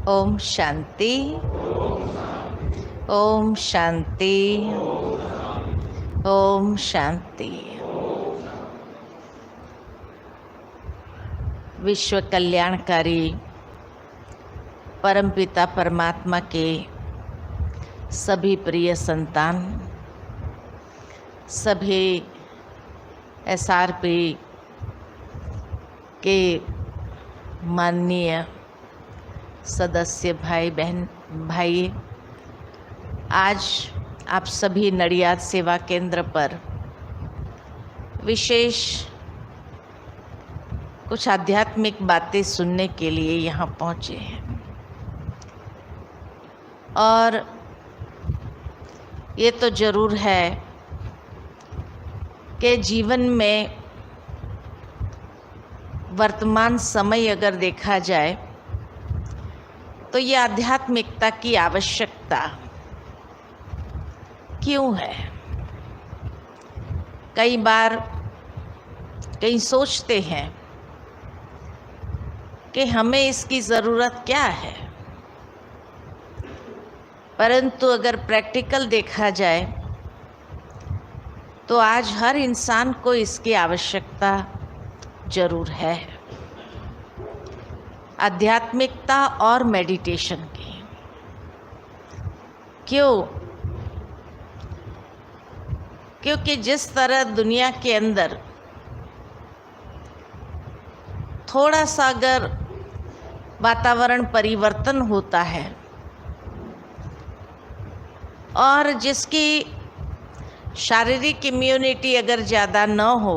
ओम शांति। ओम शांति। ओम शांति। विश्व कल्याणकारी परमपिता परमात्मा के सभी प्रिय संतान, सभी SRP के माननीय सदस्य भाई बहन भाई, आज आप सभी नडियाद सेवा केंद्र पर विशेष कुछ आध्यात्मिक बातें सुनने के लिए यहाँ पहुँचे हैं। और ये तो ज़रूर है कि जीवन में वर्तमान समय अगर देखा जाए तो ये आध्यात्मिकता की आवश्यकता क्यों है। कई बार कई सोचते हैं कि हमें इसकी ज़रूरत क्या है, परंतु अगर प्रैक्टिकल देखा जाए तो आज हर इंसान को इसकी आवश्यकता ज़रूर है, आध्यात्मिकता और मेडिटेशन की। क्योंकि जिस तरह दुनिया के अंदर थोड़ा सा अगर वातावरण परिवर्तन होता है और जिसकी शारीरिक इम्यूनिटी अगर ज़्यादा न हो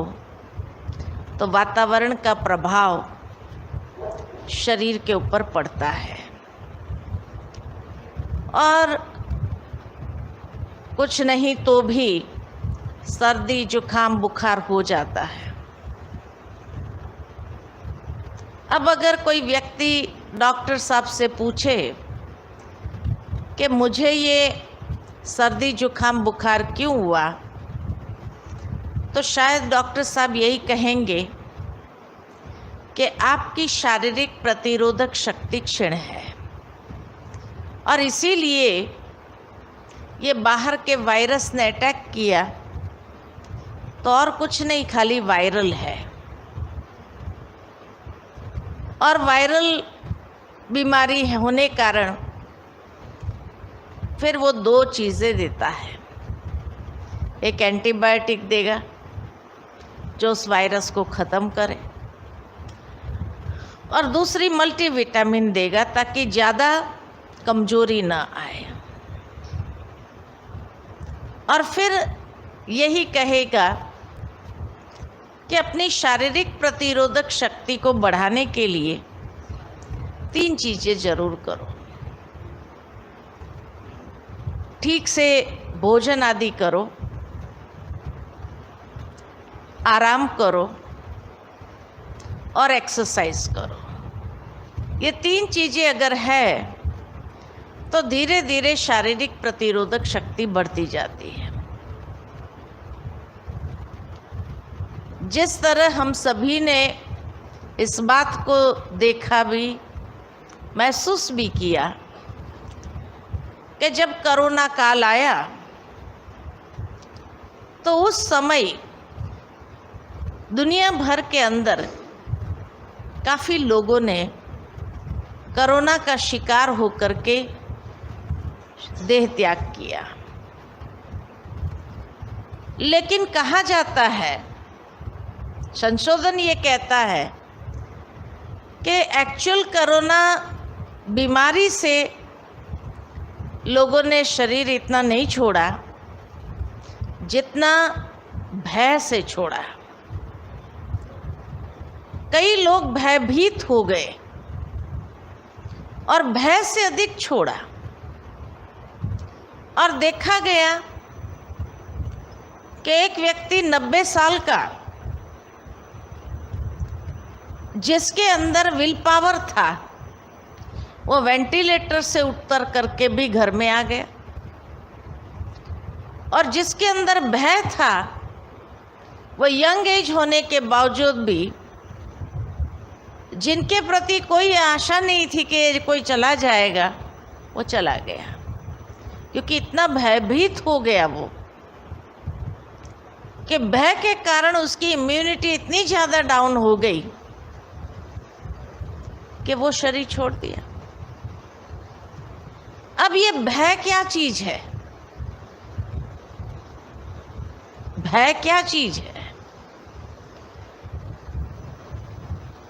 तो वातावरण का प्रभाव शरीर के ऊपर पड़ता है और कुछ नहीं तो भी सर्दी जुकाम बुखार हो जाता है। अब अगर कोई व्यक्ति डॉक्टर साहब से पूछे कि मुझे ये सर्दी जुकाम बुखार क्यों हुआ, तो शायद डॉक्टर साहब यही कहेंगे कि आपकी शारीरिक प्रतिरोधक शक्ति क्षीण है और इसीलिए ये बाहर के वायरस ने अटैक किया, तो और कुछ नहीं, खाली वायरल है। और वायरल बीमारी होने कारण फिर वो दो चीज़ें देता है, एक एंटीबायोटिक देगा जो उस वायरस को ख़त्म करे और दूसरी मल्टीविटामिन देगा ताकि ज़्यादा कमजोरी ना आए, और फिर यही कहेगा कि अपनी शारीरिक प्रतिरोधक शक्ति को बढ़ाने के लिए 3 चीज़ें ज़रूर करो। ठीक से भोजन आदि करो, आराम करो और एक्सरसाइज करो। ये 3 चीज़ें अगर है तो धीरे धीरे शारीरिक प्रतिरोधक शक्ति बढ़ती जाती है। जिस तरह हम सभी ने इस बात को देखा भी, महसूस भी किया कि जब कोरोना काल आया तो उस समय दुनिया भर के अंदर काफ़ी लोगों ने कोरोना का शिकार होकर के देह त्याग किया। लेकिन कहा जाता है, संशोधन ये कहता है कि एक्चुअल कोरोना बीमारी से लोगों ने शरीर इतना नहीं छोड़ा जितना भय से छोड़ा। कई लोग भयभीत हो गए और भय से अधिक छोड़ा, और देखा गया कि एक व्यक्ति 90 साल का जिसके अंदर विल पावर था, वो वेंटिलेटर से उतर करके भी घर में आ गया, और जिसके अंदर भय था वो यंग एज होने के बावजूद भी जिनके प्रति कोई आशा नहीं थी कि कोई चला जाएगा, वो चला गया, क्योंकि इतना भयभीत हो गया वो कि भय के कारण उसकी इम्यूनिटी इतनी ज़्यादा डाउन हो गई कि वो शरीर छोड़ दिया। अब ये भय क्या चीज है? भय क्या चीज है?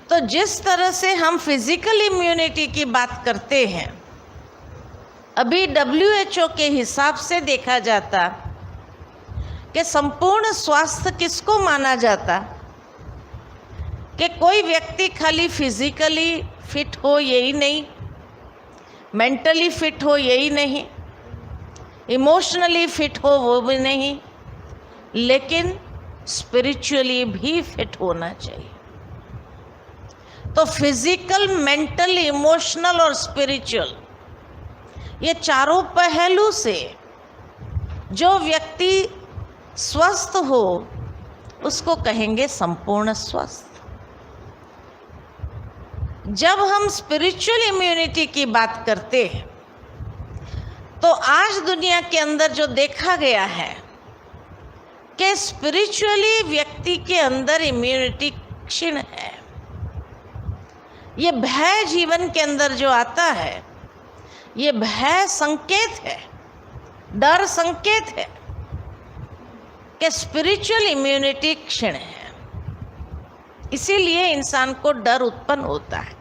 तो जिस तरह से हम फिजिकल इम्यूनिटी की बात करते हैं, अभी WHO के हिसाब से देखा जाता कि संपूर्ण स्वास्थ्य किसको माना जाता कि कोई व्यक्ति खाली फिजिकली फिट हो यही नहीं, मेंटली फिट हो यही नहीं, इमोशनली फिट हो वो भी नहीं, लेकिन स्पिरिचुअली भी फिट होना चाहिए। तो फिजिकल, मेंटल, इमोशनल और स्पिरिचुअल, ये चारों पहलू से जो व्यक्ति स्वस्थ हो उसको कहेंगे संपूर्ण स्वस्थ। जब हम स्पिरिचुअल इम्यूनिटी की बात करते हैं तो आज दुनिया के अंदर जो देखा गया है कि स्पिरिचुअली व्यक्ति के अंदर इम्यूनिटी क्षीण है। ये भय जीवन के अंदर जो आता है, ये भय संकेत है, डर संकेत है कि स्पिरिचुअल इम्यूनिटी क्षीण है। इसीलिए इंसान को डर उत्पन्न होता है।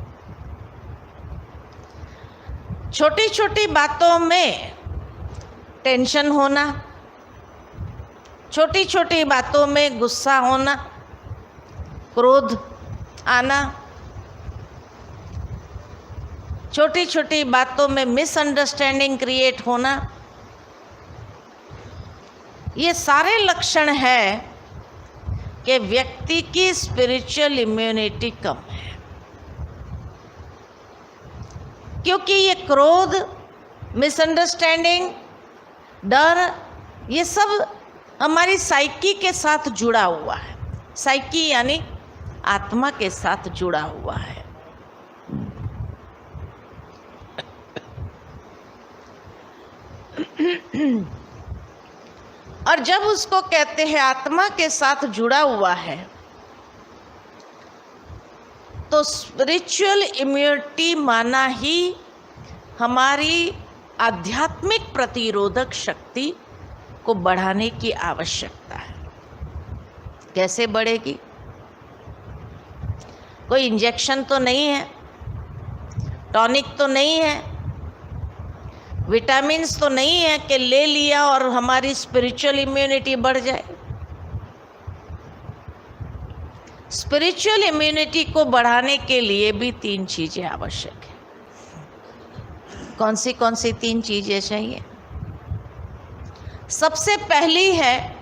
छोटी छोटी बातों में टेंशन होना, छोटी छोटी बातों में गुस्सा होना, क्रोध आना, छोटी छोटी बातों में मिसअंडरस्टैंडिंग क्रिएट होना, ये सारे लक्षण है कि व्यक्ति की स्पिरिचुअल इम्यूनिटी कम है। क्योंकि ये क्रोध, मिसअंडरस्टैंडिंग, डर, ये सब हमारी साइकी के साथ जुड़ा हुआ है। साइकी यानी आत्मा के साथ जुड़ा हुआ है। और जब उसको कहते हैं आत्मा के साथ जुड़ा हुआ है, तो स्पिरिचुअल इम्यूनिटी माना ही हमारी आध्यात्मिक प्रतिरोधक शक्ति को बढ़ाने की आवश्यकता है। कैसे बढ़ेगी? कोई इंजेक्शन तो नहीं है, टॉनिक तो नहीं है, विटामिन्स तो नहीं है कि ले लिया और हमारी स्पिरिचुअल इम्यूनिटी बढ़ जाए। स्पिरिचुअल इम्यूनिटी को बढ़ाने के लिए भी 3 चीज़ें आवश्यक है। कौन सी 3 चीज़ें चाहिए? सबसे पहली है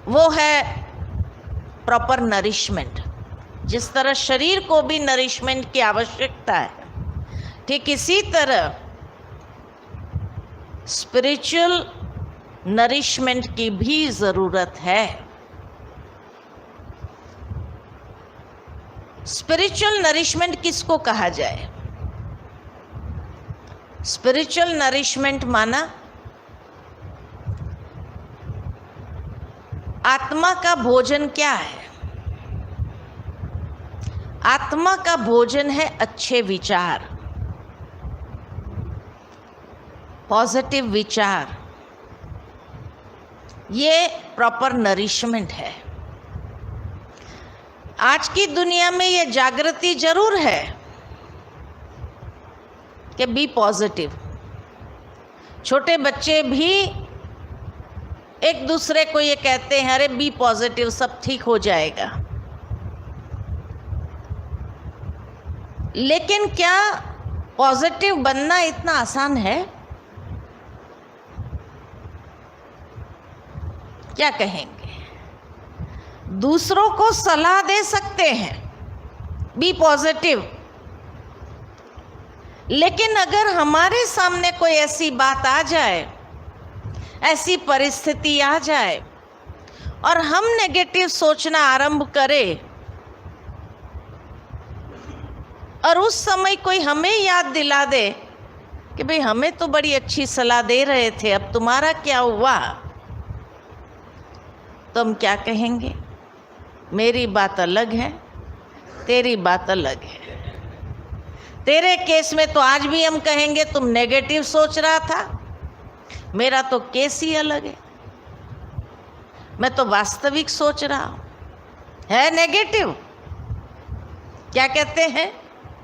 वो है प्रॉपर नरिशमेंट। जिस तरह शरीर को भी नरिशमेंट की आवश्यकता है, ठीक इसी तरह स्पिरिचुअल नरिशमेंट की भी ज़रूरत है। स्पिरिचुअल नरिशमेंट किसको कहा जाए? स्पिरिचुअल नरिशमेंट माना आत्मा का भोजन क्या है? आत्मा का भोजन है अच्छे विचार, पॉजिटिव विचार। ये प्रॉपर नरिशमेंट है। आज की दुनिया में ये जागृति जरूर है कि बी पॉजिटिव। छोटे बच्चे भी एक दूसरे को ये कहते हैं, अरे बी पॉजिटिव, सब ठीक हो जाएगा। लेकिन क्या पॉजिटिव बनना इतना आसान है? क्या कहेंगे? दूसरों को सलाह दे सकते हैं बी पॉजिटिव, लेकिन अगर हमारे सामने कोई ऐसी बात आ जाए, ऐसी परिस्थिति आ जाए और हम नेगेटिव सोचना आरंभ करें, और उस समय कोई हमें याद दिला दे कि भाई हमें तो बड़ी अच्छी सलाह दे रहे थे, अब तुम्हारा क्या हुआ, तो हम क्या कहेंगे? मेरी बात अलग है, तेरी बात अलग है। तेरे केस में तो आज भी हम कहेंगे तुम नेगेटिव सोच रहा था, मेरा तो केस ही अलग है, मैं तो वास्तविक सोच रहा हूं। है नेगेटिव, क्या कहते हैं?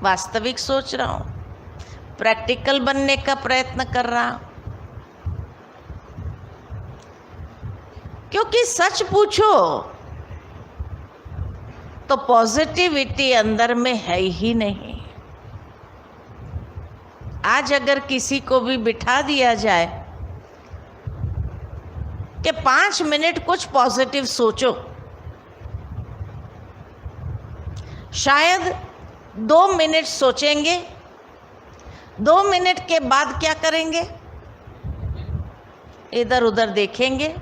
वास्तविक सोच रहा हूं, प्रैक्टिकल बनने का प्रयत्न कर रहा हूं। क्योंकि सच पूछो तो पॉजिटिविटी अंदर में है ही नहीं। आज अगर किसी को भी बिठा दिया जाए कि 5 मिनट कुछ पॉजिटिव सोचो, शायद 2 मिनट सोचेंगे, 2 मिनट के बाद क्या करेंगे? इधर उधर देखेंगे,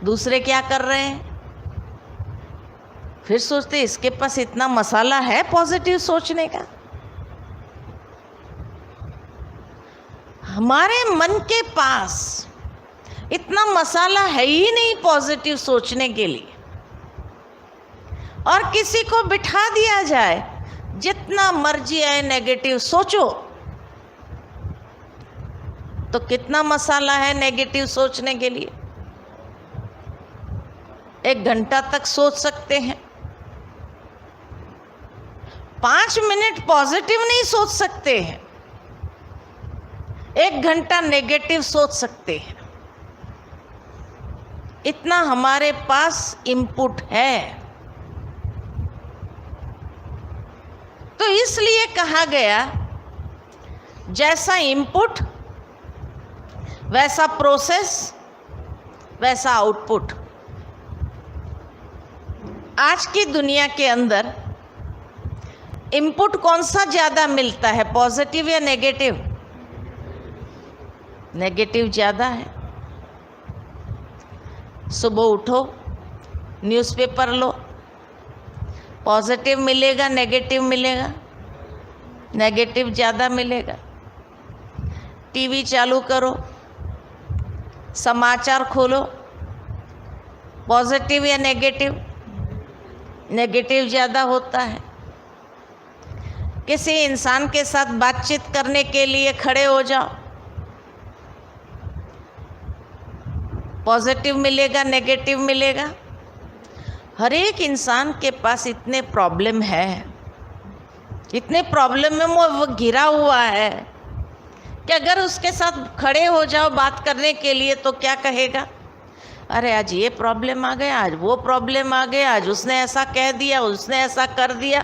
दूसरे क्या कर रहे हैं, फिर सोचते इसके पास इतना मसाला है पॉजिटिव सोचने का। हमारे मन के पास इतना मसाला है ही नहीं पॉजिटिव सोचने के लिए। और किसी को बिठा दिया जाए जितना मर्जी है नेगेटिव सोचो, तो कितना मसाला है नेगेटिव सोचने के लिए? 1 घंटा तक सोच सकते हैं, 5 मिनट पॉजिटिव नहीं सोच सकते हैं, 1 घंटा नेगेटिव सोच सकते हैं। इतना हमारे पास इनपुट है। तो इसलिए कहा गया, जैसा इनपुट वैसा प्रोसेस वैसा आउटपुट। आज की दुनिया के अंदर इनपुट कौन सा ज़्यादा मिलता है, पॉजिटिव या नेगेटिव? नेगेटिव ज़्यादा है। सुबह उठो, न्यूज़पेपर लो, पॉजिटिव मिलेगा नेगेटिव मिलेगा? नेगेटिव ज़्यादा मिलेगा। टीवी चालू करो, समाचार खोलो, पॉजिटिव या नेगेटिव? नेगेटिव ज़्यादा होता है। किसी इंसान के साथ बातचीत करने के लिए खड़े हो जाओ, पॉजिटिव मिलेगा नेगेटिव मिलेगा? हर एक इंसान के पास इतने प्रॉब्लम है, इतने प्रॉब्लम में वो घिरा हुआ है कि अगर उसके साथ खड़े हो जाओ बात करने के लिए तो क्या कहेगा? अरे आज ये प्रॉब्लम आ गया, आज वो प्रॉब्लम आ गया, आज उसने ऐसा कह दिया, उसने ऐसा कर दिया।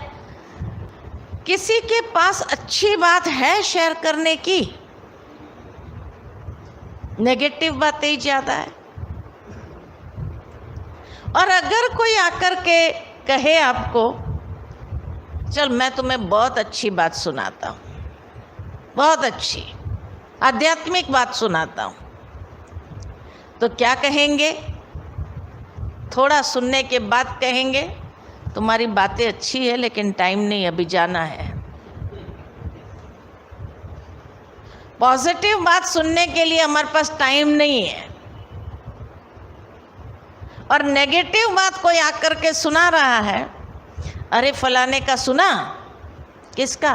किसी के पास अच्छी बात है शेयर करने की? नेगेटिव बातें ही ज़्यादा है। और अगर कोई आकर के कहे आपको, चल मैं तुम्हें बहुत अच्छी बात सुनाता हूँ, बहुत अच्छी आध्यात्मिक बात सुनाता हूँ, तो क्या कहेंगे? थोड़ा सुनने के बाद कहेंगे तुम्हारी बातें अच्छी है लेकिन टाइम नहीं, अभी जाना है। पॉजिटिव बात सुनने के लिए हमारे पास टाइम नहीं है। और नेगेटिव बात कोई आकर के सुना रहा है, अरे फलाने का सुना? किसका?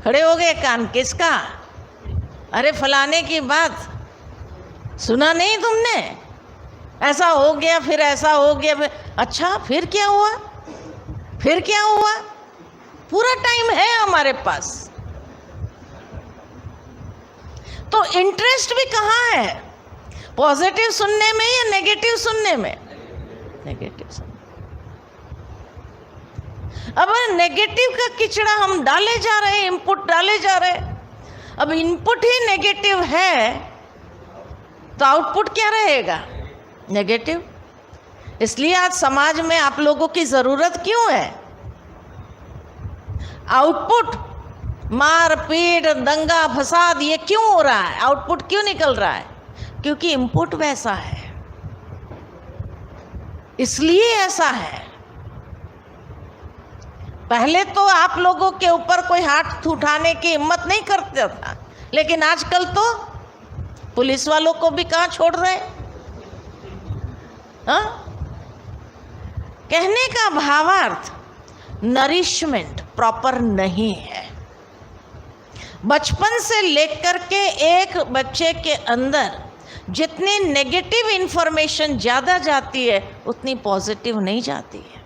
खड़े हो गए कान, किसका? अरे फलाने की बात सुना नहीं तुमने? ऐसा हो गया, फिर ऐसा हो गया, फिर अच्छा फिर क्या हुआ, फिर क्या हुआ? पूरा टाइम है हमारे पास। तो इंटरेस्ट भी कहाँ है, पॉजिटिव सुनने में या नेगेटिव सुनने में? नेगेटिव सुनने। अब नेगेटिव का किचड़ा हम डाले जा रहे हैं, इनपुट डाले जा रहे हैं। अब इनपुट ही नेगेटिव है तो आउटपुट क्या रहेगा? नेगेटिव। इसलिए आज समाज में आप लोगों की ज़रूरत क्यों है? आउटपुट मार पीट दंगा फसाद ये क्यों हो रहा है? आउटपुट क्यों निकल रहा है? क्योंकि इनपुट वैसा है, इसलिए ऐसा है। पहले तो आप लोगों के ऊपर कोई हाथ उठाने की हिम्मत नहीं करता था, लेकिन आजकल तो पुलिस वालों को भी कहाँ छोड़ रहे हैं। कहने का भावार्थ नरिशमेंट प्रॉपर नहीं है। बचपन से लेकर के एक बच्चे के अंदर जितनी नेगेटिव इंफॉर्मेशन ज़्यादा जाती है उतनी पॉजिटिव नहीं जाती है।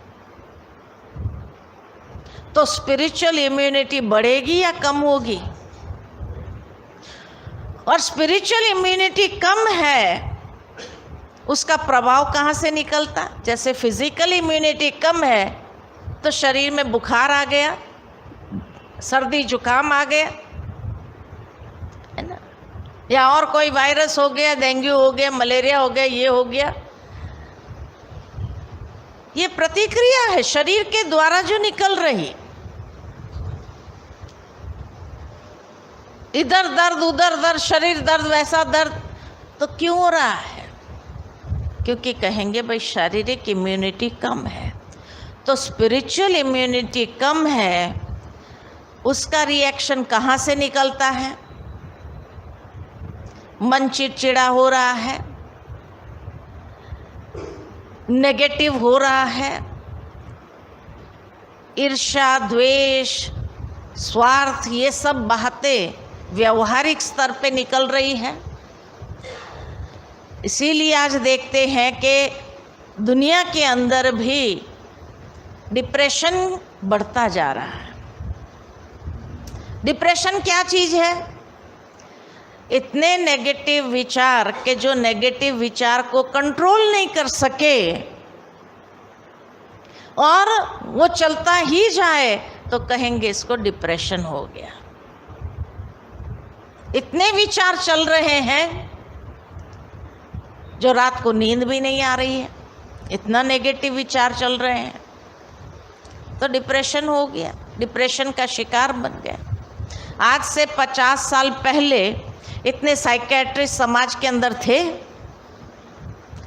तो स्पिरिचुअल इम्यूनिटी बढ़ेगी या कम होगी? और स्पिरिचुअल इम्यूनिटी कम है, उसका प्रभाव कहाँ से निकलता? जैसे फिजिकल इम्यूनिटी कम है तो शरीर में बुखार आ गया, सर्दी जुकाम आ गया, है ना, या और कोई वायरस हो गया, डेंगू हो गया, मलेरिया हो गया, ये हो गया। ये प्रतिक्रिया है शरीर के द्वारा जो निकल रही। इधर दर्द, उधर दर्द, शरीर दर्द, वैसा दर्द, तो क्यों हो रहा है? क्योंकि कहेंगे भाई शारीरिक इम्यूनिटी कम है। तो स्पिरिचुअल इम्यूनिटी कम है, उसका रिएक्शन कहाँ से निकलता है? मन चिड़चिड़ा हो रहा है, नेगेटिव हो रहा है, ईर्ष्या, द्वेष, स्वार्थ, ये सब बातें व्यवहारिक स्तर पे निकल रही है। इसीलिए आज देखते हैं कि दुनिया के अंदर भी डिप्रेशन बढ़ता जा रहा है। डिप्रेशन क्या चीज़ है? इतने नेगेटिव विचार के जो नेगेटिव विचार को कंट्रोल नहीं कर सके और वो चलता ही जाए तो कहेंगे इसको डिप्रेशन हो गया। इतने विचार चल रहे हैं जो रात को नींद भी नहीं आ रही है, इतना नेगेटिव विचार चल रहे हैं, तो डिप्रेशन हो गया, डिप्रेशन का शिकार बन गया। आज से 50 साल पहले इतने साइकेट्रिस्ट समाज के अंदर थे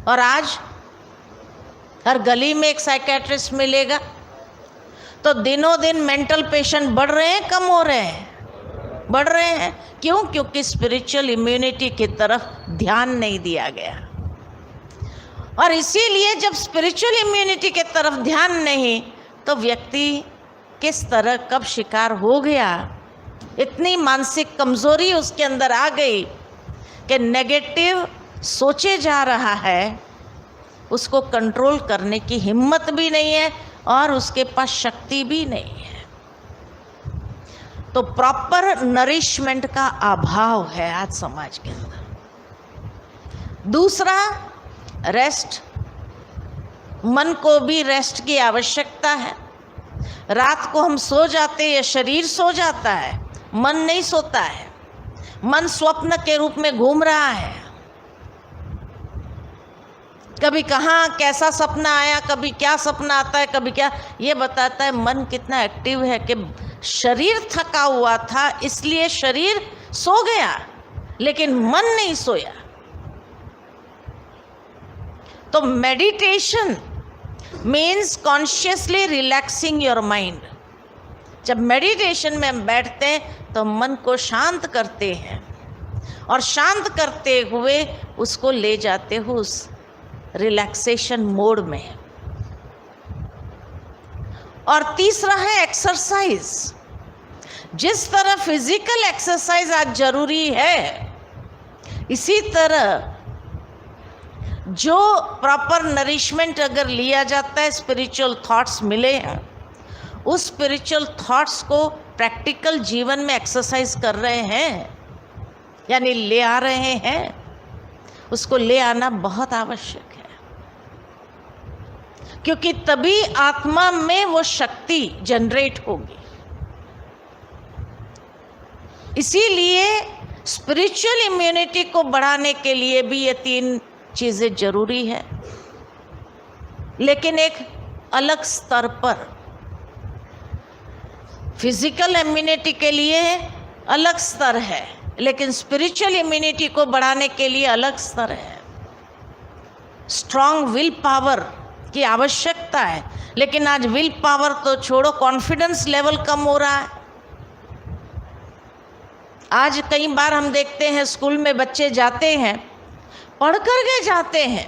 और आज हर गली में एक साइकेट्रिस्ट मिलेगा। तो दिनों दिन मेंटल पेशेंट बढ़ रहे हैं, कम हो रहे हैं? बढ़ रहे हैं। क्यों? क्योंकि स्पिरिचुअल इम्यूनिटी की तरफ ध्यान नहीं दिया गया। और इसीलिए जब स्पिरिचुअल इम्यूनिटी की तरफ ध्यान नहीं, तो व्यक्ति किस तरह कब शिकार हो गया, इतनी मानसिक कमजोरी उसके अंदर आ गई कि नेगेटिव सोचे जा रहा है, उसको कंट्रोल करने की हिम्मत भी नहीं है और उसके पास शक्ति भी नहीं है। तो प्रॉपर नरिशमेंट का अभाव है आज समाज के अंदर। दूसरा, रेस्ट। मन को भी रेस्ट की आवश्यकता है। रात को हम सो जाते हैं, शरीर सो जाता है, मन नहीं सोता है। मन स्वप्न के रूप में घूम रहा है, कभी कहाँ कैसा सपना आया, कभी क्या सपना आता है, कभी क्या। ये बताता है मन कितना एक्टिव है कि शरीर थका हुआ था इसलिए शरीर सो गया, लेकिन मन नहीं सोया। तो meditation means consciously relaxing your mind. जब मेडिटेशन में हम बैठते हैं तो मन को शांत करते हैं और शांत करते हुए उसको ले जाते हो उस रिलैक्सेशन मोड में। और तीसरा है एक्सरसाइज। जिस तरह फिजिकल एक्सरसाइज आज जरूरी है, इसी तरह जो प्रॉपर नरिशमेंट अगर लिया जाता है, स्पिरिचुअल थॉट्स मिले हैं, उस स्पिरिचुअल थॉट्स को प्रैक्टिकल जीवन में एक्सरसाइज कर रहे हैं, यानी ले आ रहे हैं, उसको ले आना बहुत आवश्यक है। क्योंकि तभी आत्मा में वो शक्ति जनरेट होगी। इसीलिए स्पिरिचुअल इम्यूनिटी को बढ़ाने के लिए भी ये 3 चीज़ें जरूरी है, लेकिन एक अलग स्तर पर। फिजिकल इम्यूनिटी के लिए अलग स्तर है, लेकिन स्पिरिचुअल इम्यूनिटी को बढ़ाने के लिए अलग स्तर है। स्ट्रॉन्ग विल पावर की आवश्यकता है, लेकिन आज विल पावर तो छोड़ो, कॉन्फिडेंस लेवल कम हो रहा है। आज कई बार हम देखते हैं स्कूल में बच्चे जाते हैं, पढ़ कर के जाते हैं,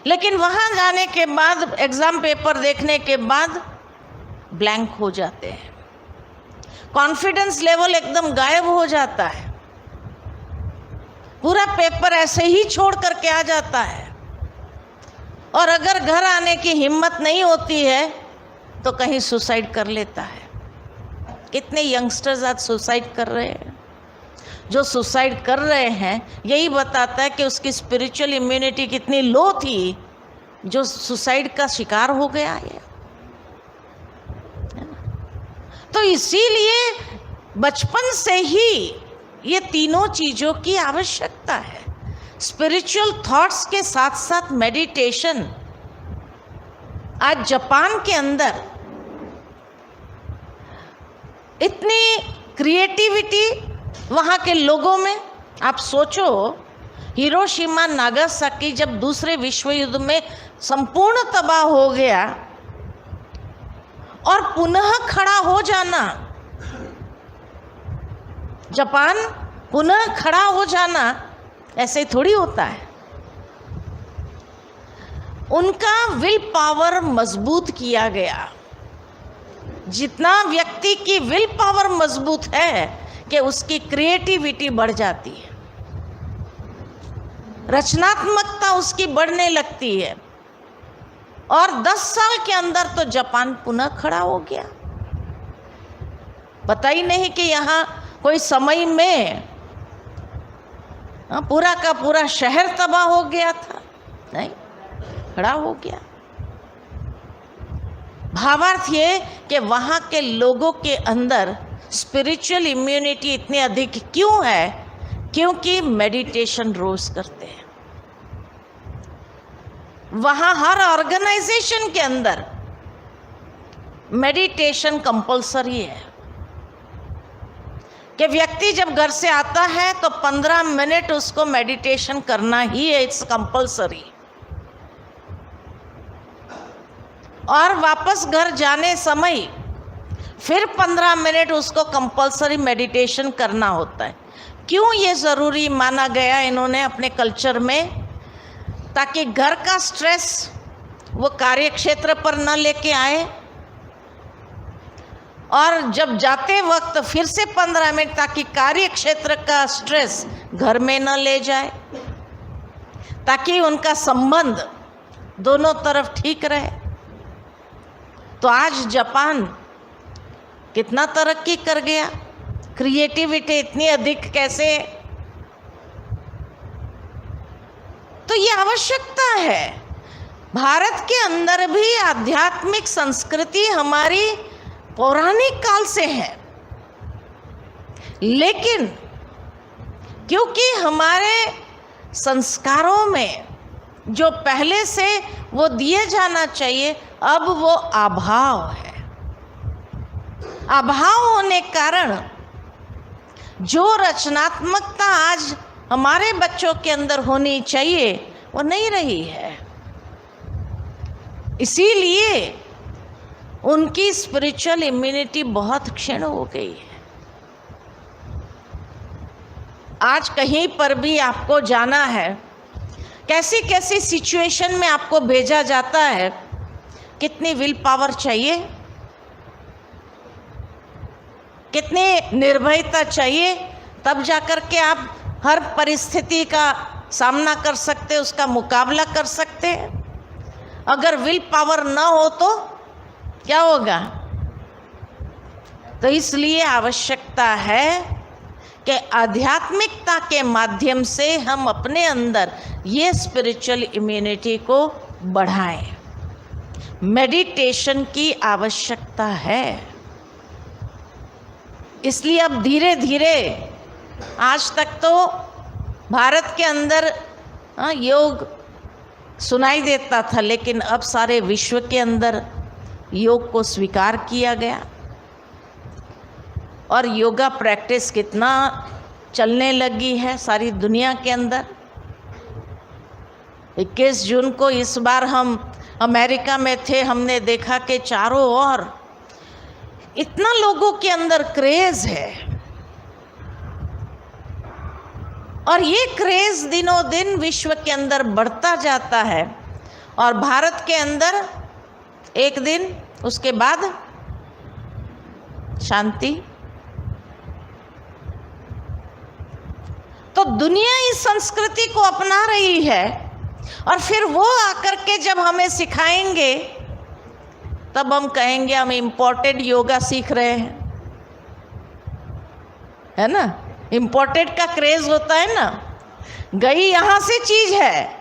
लेकिन वहाँ जाने के बाद एग्ज़ाम पेपर देखने के बाद ब्लैंक हो जाते हैं, कॉन्फिडेंस लेवल एकदम गायब हो जाता है, पूरा पेपर ऐसे ही छोड़ करके आ जाता है। और अगर घर आने की हिम्मत नहीं होती है तो कहीं सुसाइड कर लेता है। कितने यंगस्टर्स आज सुसाइड कर रहे हैं। जो सुसाइड कर रहे हैं यही बताता है कि उसकी स्पिरिचुअल इम्यूनिटी कितनी लो थी, जो सुसाइड का शिकार हो गया है। तो इसीलिए बचपन से ही ये तीनों चीज़ों की आवश्यकता है। स्पिरिचुअल थॉट्स के साथ साथ मेडिटेशन। आज जापान के अंदर इतनी क्रिएटिविटी वहाँ के लोगों में, आप सोचो हिरोशिमा नागासाकी जब दूसरे विश्व युद्ध में संपूर्ण तबाह हो गया और पुनः खड़ा हो जाना, जापान पुनः खड़ा हो जाना ऐसे थोड़ी होता है। उनका विल पावर मजबूत किया गया। जितना व्यक्ति की विल पावर मजबूत है कि उसकी क्रिएटिविटी बढ़ जाती है, रचनात्मकता उसकी बढ़ने लगती है, और 10 साल के अंदर तो जापान पुनः खड़ा हो गया। पता ही नहीं कि यहाँ कोई समय में पूरा का पूरा शहर तबाह हो गया था, नहीं, खड़ा हो गया। भावार्थ ये कि वहाँ के लोगों के अंदर स्पिरिचुअल इम्यूनिटी इतनी अधिक क्यों है? क्योंकि मेडिटेशन रोज करते हैं। वहाँ हर ऑर्गेनाइजेशन के अंदर मेडिटेशन कंपलसरी है कि व्यक्ति जब घर से आता है तो 15 मिनट उसको मेडिटेशन करना ही है, इट्स कंपलसरी। और वापस घर जाने समय फिर 15 मिनट उसको कंपलसरी मेडिटेशन करना होता है। क्यों ये ज़रूरी माना गया इन्होंने अपने कल्चर में? ताकि घर का स्ट्रेस वो कार्य क्षेत्र पर न लेके आए, और जब जाते वक्त फिर से 15 मिनट ताकि कार्य क्षेत्र का स्ट्रेस घर में न ले जाए, ताकि उनका संबंध दोनों तरफ ठीक रहे। तो आज जापान कितना तरक्की कर गया, क्रिएटिविटी इतनी अधिक कैसे? तो ये आवश्यकता है। भारत के अंदर भी आध्यात्मिक संस्कृति हमारी पौराणिक काल से है, लेकिन क्योंकि हमारे संस्कारों में जो पहले से वो दिए जाना चाहिए, अब वो अभाव है। अभाव होने कारण जो रचनात्मकता आज हमारे बच्चों के अंदर होनी चाहिए वो नहीं रही है। इसीलिए उनकी स्पिरिचुअल इम्यूनिटी बहुत क्षीण हो गई है। आज कहीं पर भी आपको जाना है, कैसी कैसी सिचुएशन में आपको भेजा जाता है, कितनी विल पावर चाहिए, कितनी निर्भयता चाहिए, तब जाकर के आप हर परिस्थिति का सामना कर सकते, उसका मुकाबला कर सकते हैं। अगर विल पावर ना हो तो क्या होगा? तो इसलिए आवश्यकता है कि आध्यात्मिकता के माध्यम से हम अपने अंदर ये स्पिरिचुअल इम्यूनिटी को बढ़ाएं। मेडिटेशन की आवश्यकता है। इसलिए अब धीरे धीरे, आज तक तो भारत के अंदर योग सुनाई देता था, लेकिन अब सारे विश्व के अंदर योग को स्वीकार किया गया और योगा प्रैक्टिस कितना चलने लगी है सारी दुनिया के अंदर। 21 जून को इस बार हम अमेरिका में थे, हमने देखा कि चारों ओर इतना लोगों के अंदर क्रेज है और ये क्रेज दिनों दिन विश्व के अंदर बढ़ता जाता है और भारत के अंदर एक दिन उसके बाद शांति। तो दुनिया इस संस्कृति को अपना रही है और फिर वो आकर के जब हमें सिखाएंगे तब हम कहेंगे हम इम्पोर्टेड योगा सीख रहे हैं, है ना। इम्पोर्टेड का क्रेज होता है ना, गई यहाँ से चीज है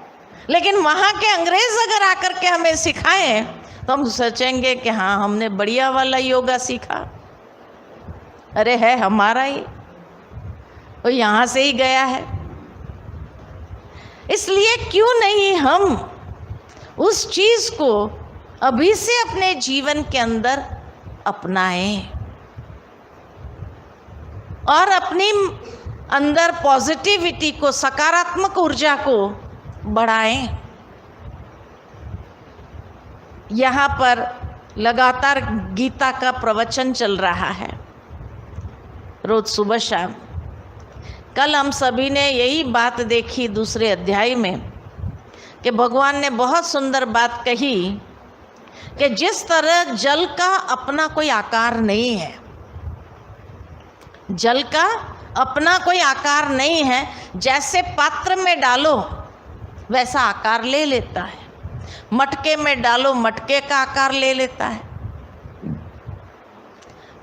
लेकिन वहाँ के अंग्रेज अगर आकर के हमें सिखाएं तो हम सोचेंगे कि हाँ हमने बढ़िया वाला योगा सीखा, अरे है हमारा ही, वो यहाँ से ही गया है। इसलिए क्यों नहीं हम उस चीज को अभी से अपने जीवन के अंदर अपनाएं और अपनी अंदर पॉजिटिविटी को, सकारात्मक ऊर्जा को बढ़ाएं। यहाँ पर लगातार गीता का प्रवचन चल रहा है रोज सुबह शाम। कल हम सभी ने यही बात देखी दूसरे अध्याय में कि भगवान ने बहुत सुंदर बात कही कि जिस तरह जल का अपना कोई आकार नहीं है, जल का अपना कोई आकार नहीं है, जैसे पात्र में डालो वैसा आकार ले लेता है, मटके में डालो मटके का आकार ले लेता है,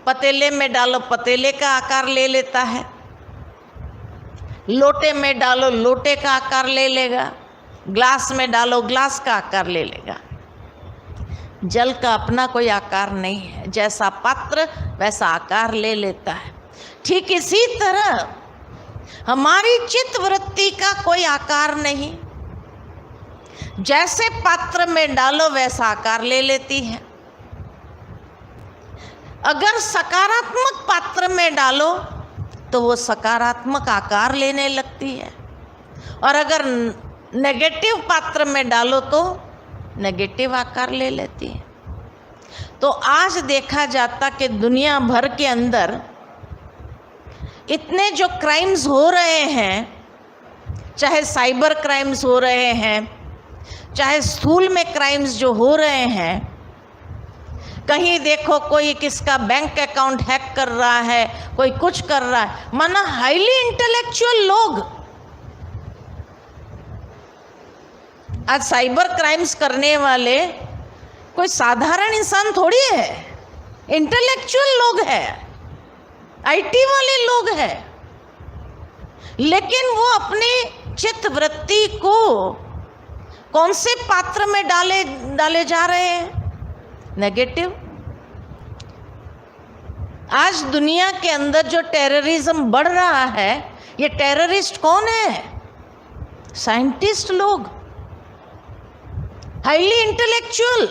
पतीले में डालो पतीले का आकार ले लेता है, लोटे में डालो लोटे का आकार ले लेगा, ग्लास में डालो ग्लास का आकार ले लेगा। जल का अपना कोई आकार नहीं है, जैसा पात्र वैसा आकार ले लेता है। ठीक इसी तरह हमारी चित्त वृत्ति का कोई आकार नहीं, जैसे पात्र में डालो वैसा आकार ले लेती है। अगर सकारात्मक पात्र में डालो तो वो सकारात्मक आकार लेने लगती है और अगर नेगेटिव पात्र में डालो तो नेगेटिव आकार ले लेती है। तो आज देखा जाता कि दुनिया भर के अंदर इतने जो क्राइम्स हो रहे हैं, चाहे साइबर क्राइम्स हो रहे हैं, चाहे स्थूल में क्राइम्स जो हो रहे हैं, कहीं देखो कोई किसका बैंक अकाउंट हैक कर रहा है, कोई कुछ कर रहा है, माना हाईली इंटेलेक्चुअल लोग आज साइबर क्राइम्स करने वाले कोई साधारण इंसान थोड़ी है, इंटेलेक्चुअल लोग हैं, आईटी वाले लोग हैं, लेकिन वो अपने चित्त वृत्ति को कौन से पात्र में डाले जा रहे हैं? नेगेटिव। आज दुनिया के अंदर जो टेररिज्म बढ़ रहा है, ये टेररिस्ट कौन है? साइंटिस्ट लोग, हाईली इंटेलेक्चुअल।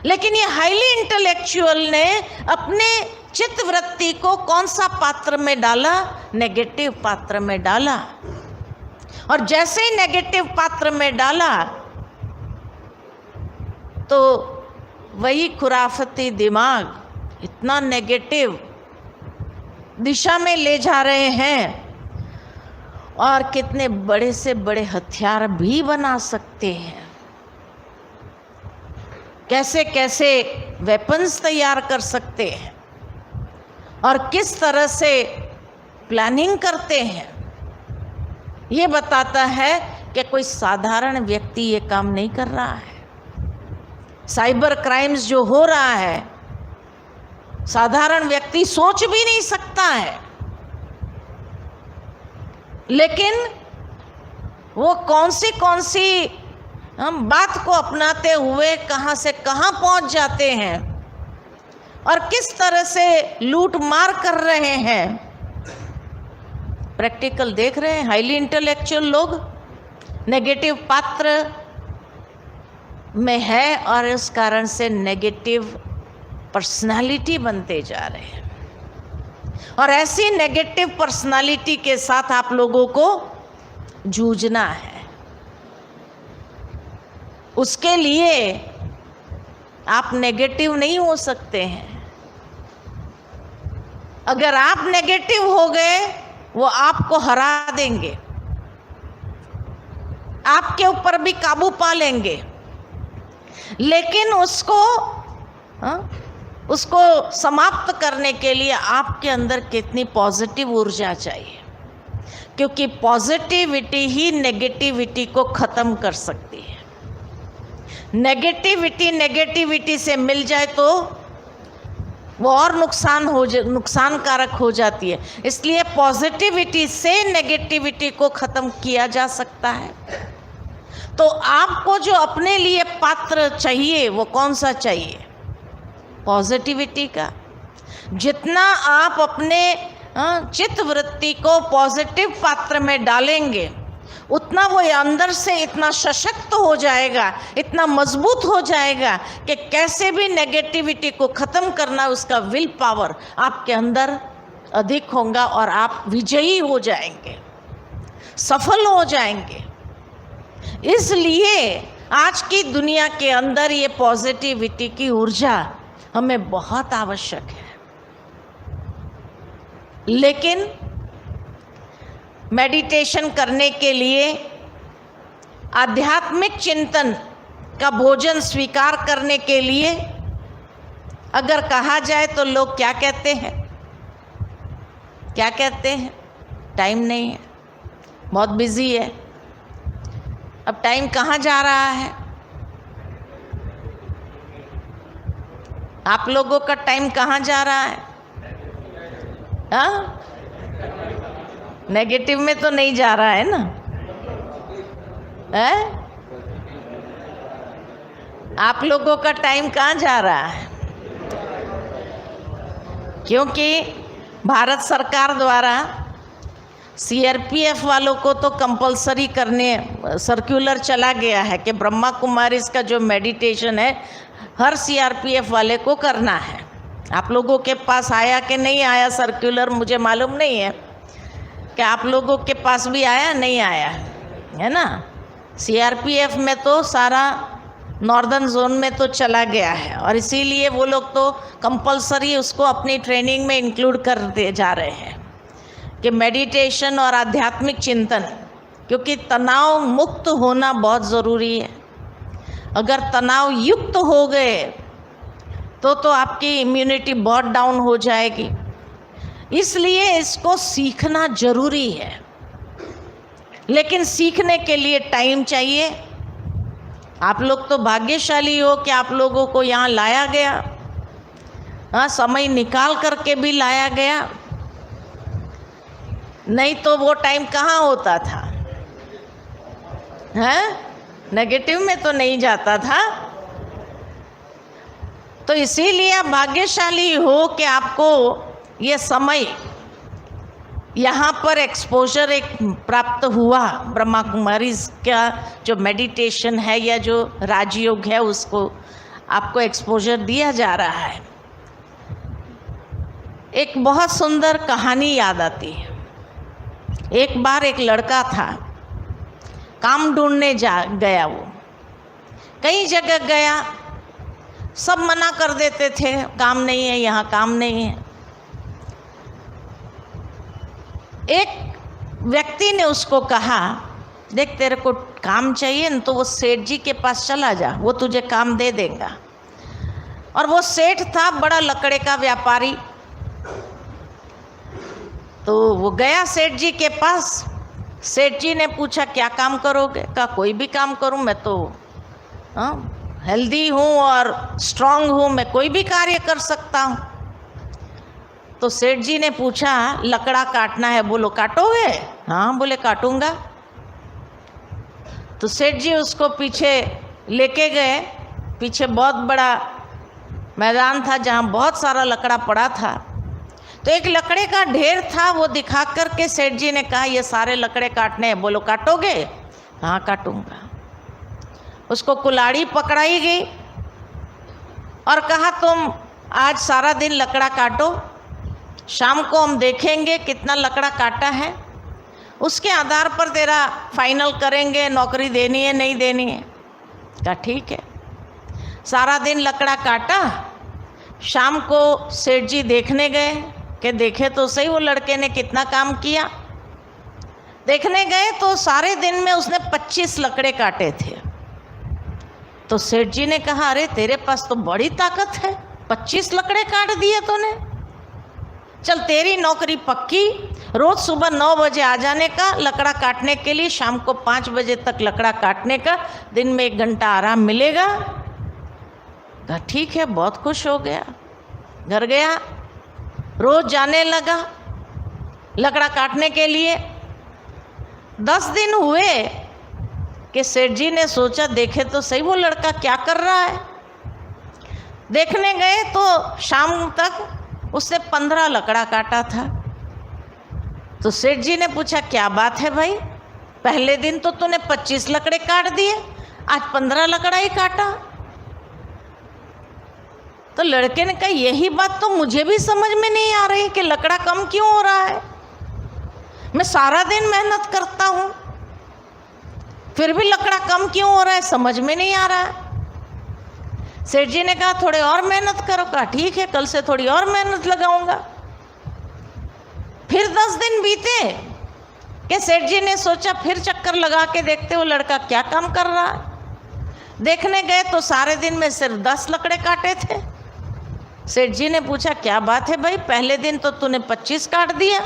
लेकिन ये हाईली इंटेलेक्चुअल ने अपने चित्त वृत्ति को कौन सा पात्र में डाला? नेगेटिव पात्र में डाला। और जैसे ही नेगेटिव पात्र में डाला तो वही खुराफती दिमाग इतना नेगेटिव दिशा में ले जा रहे हैं और कितने बड़े से बड़े हथियार भी बना सकते हैं। कैसे कैसे वेपन्स तैयार कर सकते हैं और किस तरह से प्लानिंग करते हैं, ये बताता है कि कोई साधारण व्यक्ति ये काम नहीं कर रहा है। साइबर क्राइम्स जो हो रहा है, साधारण व्यक्ति सोच भी नहीं सकता है, लेकिन वो कौन सी हम बात को अपनाते हुए कहाँ से कहाँ पहुँच जाते हैं और किस तरह से लूट मार कर रहे हैं, प्रैक्टिकल देख रहे हैं। हाईली इंटेलेक्चुअल लोग नेगेटिव पात्र में है और इस कारण से नेगेटिव पर्सनालिटी बनते जा रहे हैं और ऐसी नेगेटिव पर्सनालिटी के साथ आप लोगों को जूझना है। उसके लिए आप नेगेटिव नहीं हो सकते हैं। अगर आप नेगेटिव हो गए वो आपको हरा देंगे, आपके ऊपर भी काबू पा लेंगे। लेकिन उसको समाप्त करने के लिए आपके अंदर कितनी पॉजिटिव ऊर्जा चाहिए, क्योंकि पॉजिटिविटी ही नेगेटिविटी को ख़त्म कर सकती है। नेगेटिविटी से मिल जाए तो वो और नुकसानकारक हो जाती है। इसलिए पॉजिटिविटी से नेगेटिविटी को ख़त्म किया जा सकता है। तो आपको जो अपने लिए पात्र चाहिए वो कौन सा चाहिए? पॉजिटिविटी का। जितना आप अपने चित्त वृत्ति को पॉजिटिव पात्र में डालेंगे उतना वो अंदर से इतना सशक्त हो जाएगा, इतना मजबूत हो जाएगा कि कैसे भी नेगेटिविटी को ख़त्म करना, उसका विल पावर आपके अंदर अधिक होगा और आप विजयी हो जाएंगे, सफल हो जाएंगे। इसलिए आज की दुनिया के अंदर ये पॉजिटिविटी की ऊर्जा हमें बहुत आवश्यक है। लेकिन मेडिटेशन करने के लिए, आध्यात्मिक चिंतन का भोजन स्वीकार करने के लिए अगर कहा जाए तो लोग क्या कहते हैं? क्या कहते हैं? टाइम नहीं है, बहुत बिजी है। अब टाइम कहाँ जा रहा है? आप लोगों का टाइम कहाँ जा रहा है? हाँ, नेगेटिव में तो नहीं जा रहा है ना? है? आप लोगों का टाइम कहाँ जा रहा है? क्योंकि भारत सरकार द्वारा सीआरपीएफ वालों को तो कंपलसरी करने सर्कुलर चला गया है कि ब्रह्मा कुमारीज का जो मेडिटेशन है हर सीआरपीएफ वाले को करना है। आप लोगों के पास आया कि नहीं आया सर्कुलर मुझे मालूम नहीं है, कि आप लोगों के पास भी आया नहीं आया है ना? सीआरपीएफ में तो सारा नॉर्दर्न जोन में तो चला गया है और इसीलिए वो लोग तो कंपलसरी उसको अपनी ट्रेनिंग में इंक्लूड करते जा रहे हैं कि मेडिटेशन और आध्यात्मिक चिंतन, क्योंकि तनाव मुक्त होना बहुत ज़रूरी है। अगर तनाव युक्त हो गए तो आपकी इम्यूनिटी बहुत डाउन हो जाएगी। इसलिए इसको सीखना जरूरी है, लेकिन सीखने के लिए टाइम चाहिए। आप लोग तो भाग्यशाली हो कि आप लोगों को यहाँ लाया गया, हाँ, समय निकाल करके भी लाया गया, नहीं तो वो टाइम कहाँ होता था? हैं? नेगेटिव में तो नहीं जाता था। तो इसीलिए आप भाग्यशाली हो कि आपको ये समय यहाँ पर एक्सपोजर एक प्राप्त हुआ। ब्रह्मा कुमारीज का जो मेडिटेशन है या जो राजयोग है उसको आपको एक्सपोजर दिया जा रहा है। एक बहुत सुंदर कहानी याद आती है। एक बार एक लड़का था, काम ढूंढने गया। वो कई जगह गया, सब मना कर देते थे, काम नहीं है, यहाँ काम नहीं है। एक व्यक्ति ने उसको कहा, देख तेरे को काम चाहिए न तो वो सेठ जी के पास चला जा, वो तुझे काम दे देगा। और वो सेठ था बड़ा लकड़े का व्यापारी। तो वो गया सेठ जी के पास। सेठ जी ने पूछा क्या काम करोगे? कहा कोई भी काम करूं, मैं तो हेल्दी हूँ और स्ट्रांग हूँ, मैं कोई भी कार्य कर सकता हूँ। तो सेठ जी ने पूछा लकड़ा काटना है, बोलो काटोगे? हाँ, बोले काटूंगा। तो सेठ जी उसको पीछे लेके गए। पीछे बहुत बड़ा मैदान था जहाँ बहुत सारा लकड़ा पड़ा था। तो एक लकड़े का ढेर था, वो दिखा करके सेठ जी ने कहा ये सारे लकड़े काटने हैं, बोलो काटोगे? हाँ काटूंगा। उसको कुल्हाड़ी पकड़ाई गई और कहा तुम आज सारा दिन लकड़ा काटो, शाम को हम देखेंगे कितना लकड़ा काटा है, उसके आधार पर तेरा फाइनल करेंगे नौकरी देनी है नहीं देनी है। कहा ठीक है। सारा दिन लकड़ा काटा, शाम को सेठ जी देखने गए कि देखे तो सही वो लड़के ने कितना काम किया। देखने गए तो सारे दिन में उसने 25 लकड़े काटे थे। तो सेठ जी ने कहा अरे तेरे पास तो बड़ी ताकत है, 25 लकड़े काट दिए तूने। चल तेरी नौकरी पक्की, रोज सुबह 9 बजे आ जाने का लकड़ा काटने के लिए, शाम को 5 बजे तक लकड़ा काटने का, दिन में 1 घंटा आराम मिलेगा। कहा ठीक है, बहुत खुश हो गया। घर गया, रोज जाने लगा लकड़ा काटने के लिए। 10 दिन हुए कि सेठ जी ने सोचा देखे तो सही वो लड़का क्या कर रहा है। देखने गए तो शाम तक उसने 15 लकड़ा काटा था। तो सेठ जी ने पूछा क्या बात है भाई, पहले दिन तो तूने 25 लकड़े काट दिए, आज 15 लकड़ा ही काटा। तो लड़के ने कहा यही बात तो मुझे भी समझ में नहीं आ रही कि लकड़ा कम क्यों हो रहा है। मैं सारा दिन मेहनत करता हूँ फिर भी लकड़ा कम क्यों हो रहा है, समझ में नहीं आ रहा है। सेठ जी ने कहा थोड़े और मेहनत करो। कहा ठीक है, कल से थोड़ी और मेहनत लगाऊंगा। फिर 10 दिन बीते कि सेठ जी ने सोचा फिर चक्कर लगा के देखते वो लड़का क्या काम कर रहा है। देखने गए तो सारे दिन में सिर्फ 10 लकड़े काटे थे। सेठ जी ने पूछा क्या बात है भाई, पहले दिन तो तूने 25 काट दिया,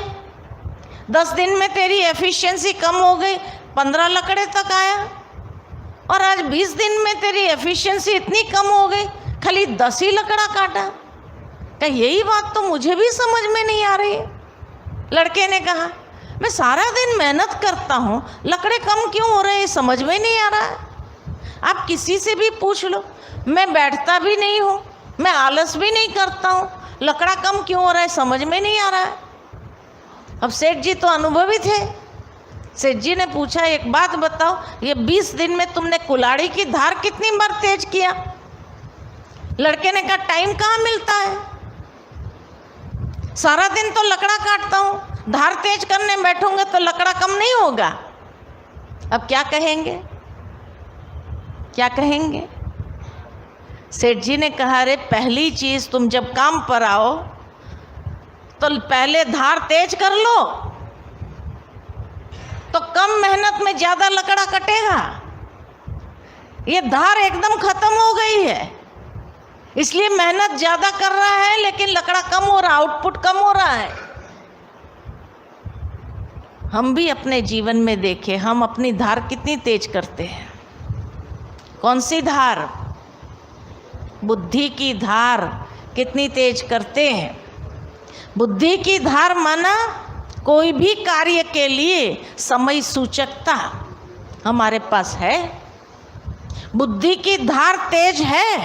10 दिन में तेरी एफिशिएंसी कम हो गई, 15 लकड़े तक आया, और आज 20 दिन में तेरी एफिशिएंसी इतनी कम हो गई, खाली 10 ही लकड़ा काटा। क्या यही बात तो मुझे भी समझ में नहीं आ रही। लड़के ने कहा मैं सारा दिन मेहनत करता हूँ, लकड़े कम क्यों हो रहे हैं समझ में नहीं आ रहा है। आप किसी से भी पूछ लो, मैं बैठता भी नहीं हूँ, मैं आलस भी नहीं करता हूँ, लकड़ा कम क्यों हो रहा है समझ में नहीं आ रहा है। अब सेठ जी तो अनुभवी थे। सेठ जी ने पूछा एक बात बताओ, ये 20 दिन में तुमने कुल्हाड़ी की धार कितनी बार तेज किया। लड़के ने कहा टाइम कहाँ मिलता है, सारा दिन तो लकड़ा काटता हूँ, धार तेज करने बैठूंगा तो लकड़ा कम नहीं होगा। अब क्या कहेंगे, क्या कहेंगे। सेठ जी ने कहा अरे पहली चीज तुम जब काम पर आओ तो पहले धार तेज कर लो, तो कम मेहनत में ज्यादा लकड़ा कटेगा। ये धार एकदम खत्म हो गई है, इसलिए मेहनत ज्यादा कर रहा है लेकिन लकड़ा कम हो रहा, आउटपुट कम हो रहा है। हम भी अपने जीवन में देखें, हम अपनी धार कितनी तेज करते हैं। कौन सी धार, बुद्धि की धार कितनी तेज करते हैं। बुद्धि की धार माना कोई भी कार्य के लिए समय सूचकता हमारे पास है। बुद्धि की धार तेज है,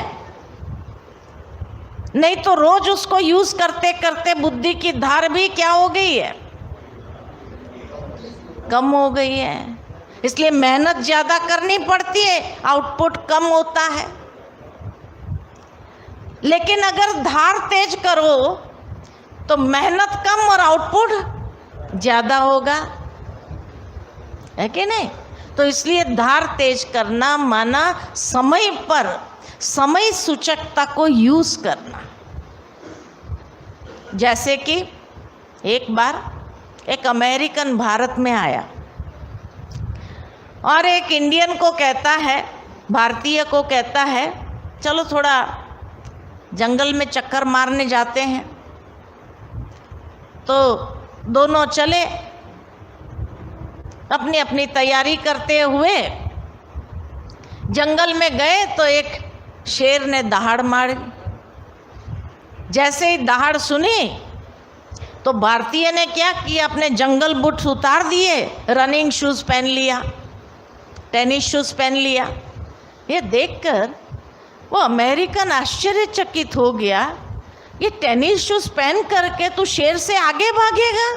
नहीं तो रोज उसको यूज करते करते बुद्धि की धार भी क्या हो गई है, कम हो गई है। इसलिए मेहनत ज्यादा करनी पड़ती है, आउटपुट कम होता है। लेकिन अगर धार तेज करो तो मेहनत कम और आउटपुट ज्यादा होगा, है कि नहीं। तो इसलिए धार तेज करना माना समय पर समय सूचकता को यूज करना। जैसे कि एक बार एक अमेरिकन भारत में आया और एक इंडियन को कहता है, भारतीय को कहता है चलो थोड़ा जंगल में चक्कर मारने जाते हैं। तो दोनों चले अपनी अपनी तैयारी करते हुए। जंगल में गए तो एक शेर ने दहाड़ मारी। जैसे ही दहाड़ सुनी तो भारतीय ने क्या किया, अपने जंगल बूट उतार दिए, रनिंग शूज पहन लिया, टेनिस शूज पहन लिया। ये देखकर वो अमेरिकन आश्चर्यचकित हो गया, ये टेनिस शूज पहन करके तू शेर से आगे भागेगा।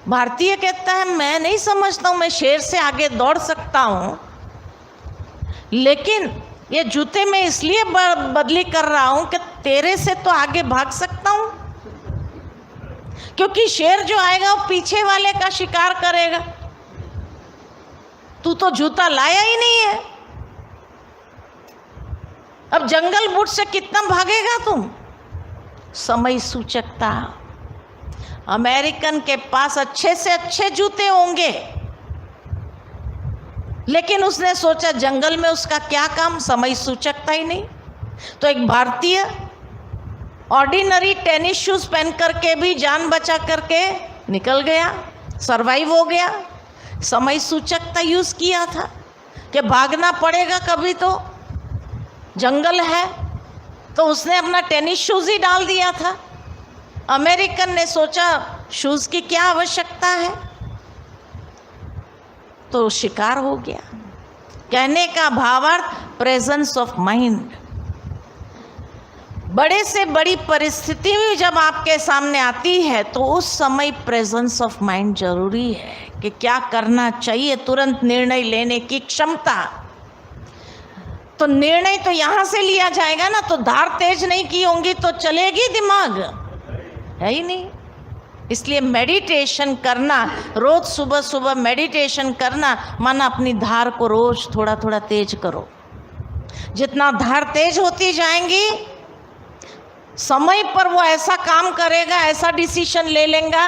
भारतीय कहता है मैं नहीं समझता हूँ मैं शेर से आगे दौड़ सकता हूँ, लेकिन ये जूते में इसलिए बदली कर रहा हूँ कि तेरे से तो आगे भाग सकता हूँ, क्योंकि शेर जो आएगा वो पीछे वाले का शिकार करेगा। तू तो जूता लाया ही नहीं है। अब जंगल बूट से कितना भागेगा तुम? समय सूचकता। अमेरिकन के पास अच्छे से अच्छे जूते होंगे, लेकिन उसने सोचा जंगल में उसका क्या काम, समय सूचकता ही नहीं। तो एक भारतीय ऑर्डिनरी टेनिस शूज पहन करके भी जान बचा करके निकल गया, सरवाइव हो गया। समय सूचकता यूज किया था कि भागना पड़ेगा कभी, तो जंगल है, तो उसने अपना टेनिस शूज ही डाल दिया था। अमेरिकन ने सोचा शूज की क्या आवश्यकता है, तो शिकार हो गया। कहने का भावार्थ प्रेजेंस ऑफ माइंड। बड़े से बड़ी परिस्थिति भी जब आपके सामने आती है तो उस समय प्रेजेंस ऑफ माइंड जरूरी है कि क्या करना चाहिए, तुरंत निर्णय लेने की क्षमता। तो निर्णय तो यहाँ से लिया जाएगा ना, तो धार तेज नहीं की होंगी तो चलेगी दिमाग, है ही नहीं। इसलिए मेडिटेशन करना, रोज सुबह सुबह मेडिटेशन करना, माना अपनी धार को रोज थोड़ा थोड़ा तेज करो। जितना धार तेज होती जाएंगी, समय पर वो ऐसा काम करेगा, ऐसा डिसीजन ले लेगा